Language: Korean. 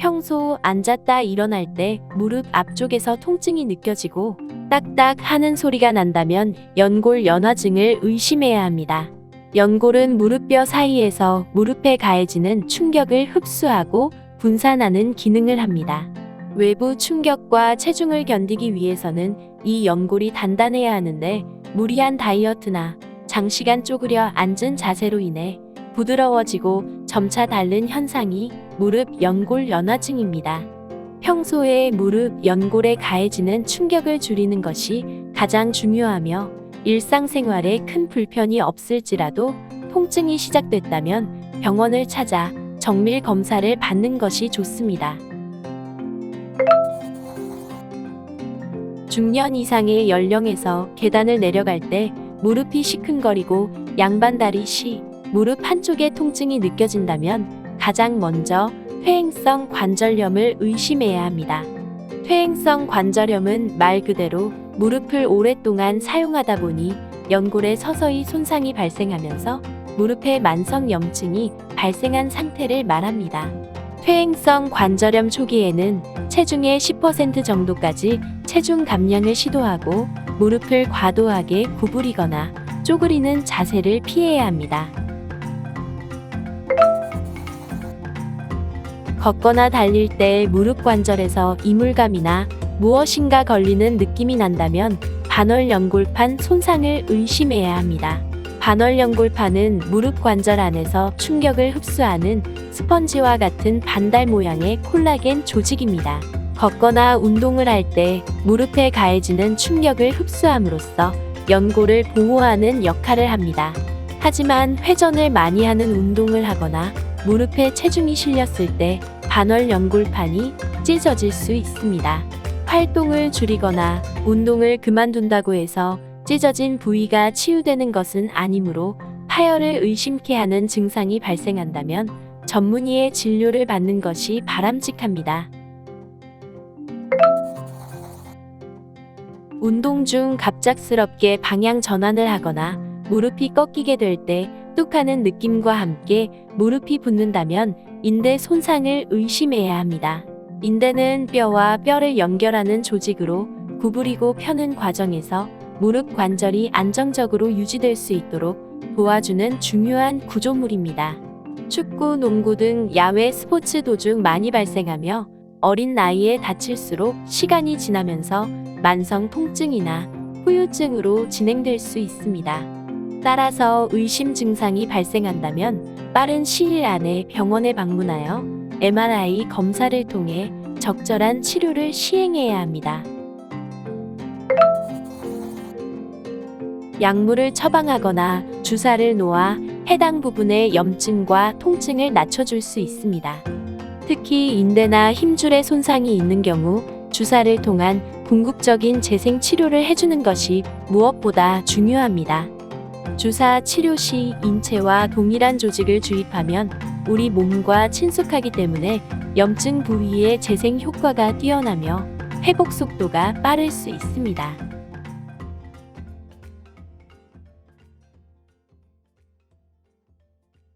평소 앉았다 일어날 때 무릎 앞쪽에서 통증이 느껴지고 딱딱 하는 소리가 난다면 연골 연화증을 의심해야 합니다. 연골은 무릎뼈 사이에서 무릎에 가해지는 충격을 흡수하고 분산하는 기능을 합니다. 외부 충격과 체중을 견디기 위해서는 이 연골이 단단해야 하는데 무리한 다이어트나 장시간 쪼그려 앉은 자세로 인해 부드러워지고 점차 닳는 현상이 무릎 연골 연화증입니다. 평소에 무릎 연골에 가해지는 충격을 줄이는 것이 가장 중요하며 일상생활에 큰 불편이 없을지라도 통증이 시작됐다면 병원을 찾아 정밀 검사를 받는 것이 좋습니다. 중년 이상의 연령에서 계단을 내려갈 때 무릎이 시큰거리고 양반다리 시, 무릎 한쪽에 통증이 느껴진다면 가장 먼저 퇴행성 관절염을 의심해야 합니다. 퇴행성 관절염은 말 그대로 무릎을 오랫동안 사용하다 보니 연골에 서서히 손상이 발생하면서 무릎에 만성 염증이 발생한 상태를 말합니다. 퇴행성 관절염 초기에는 체중의 10% 정도까지 체중 감량을 시도하고 무릎을 과도하게 구부리거나 쪼그리는 자세를 피해야 합니다. 걷거나 달릴 때 무릎 관절에서 이물감이나 무엇인가 걸리는 느낌이 난다면 반월연골판 손상을 의심해야 합니다. 반월연골판은 무릎 관절 안에서 충격을 흡수하는 스펀지와 같은 반달 모양의 콜라겐 조직입니다. 걷거나 운동을 할 때 무릎에 가해지는 충격을 흡수함으로써 연골을 보호하는 역할을 합니다. 하지만 회전을 많이 하는 운동을 하거나 무릎에 체중이 실렸을 때 반월연골판이 찢어질 수 있습니다. 활동을 줄이거나 운동을 그만둔다고 해서 찢어진 부위가 치유되는 것은 아니므로 파열을 의심케 하는 증상이 발생한다면 전문의의 진료를 받는 것이 바람직합니다. 운동 중 갑작스럽게 방향 전환을 하거나 무릎이 꺾이게 될 때 뚝 하는 느낌과 함께 무릎이 붓는다면 인대 손상을 의심해야 합니다. 인대는 뼈와 뼈를 연결하는 조직으로 구부리고 펴는 과정에서 무릎 관절이 안정적으로 유지될 수 있도록 도와주는 중요한 구조물입니다. 축구, 농구 등 야외 스포츠 도중 많이 발생하며 어린 나이에 다칠수록 시간이 지나면서 만성 통증이나 후유증으로 진행될 수 있습니다. 따라서 의심 증상이 발생한다면 빠른 시일 안에 병원에 방문하여 MRI 검사를 통해 적절한 치료를 시행해야 합니다. 약물을 처방하거나 주사를 놓아 해당 부분의 염증과 통증을 낮춰줄 수 있습니다. 특히 인대나 힘줄에 손상이 있는 경우 주사를 통한 궁극적인 재생 치료를 해주는 것이 무엇보다 중요합니다. 주사 치료 시 인체와 동일한 조직을 주입하면 우리 몸과 친숙하기 때문에 염증 부위의 재생 효과가 뛰어나며 회복 속도가 빠를 수 있습니다.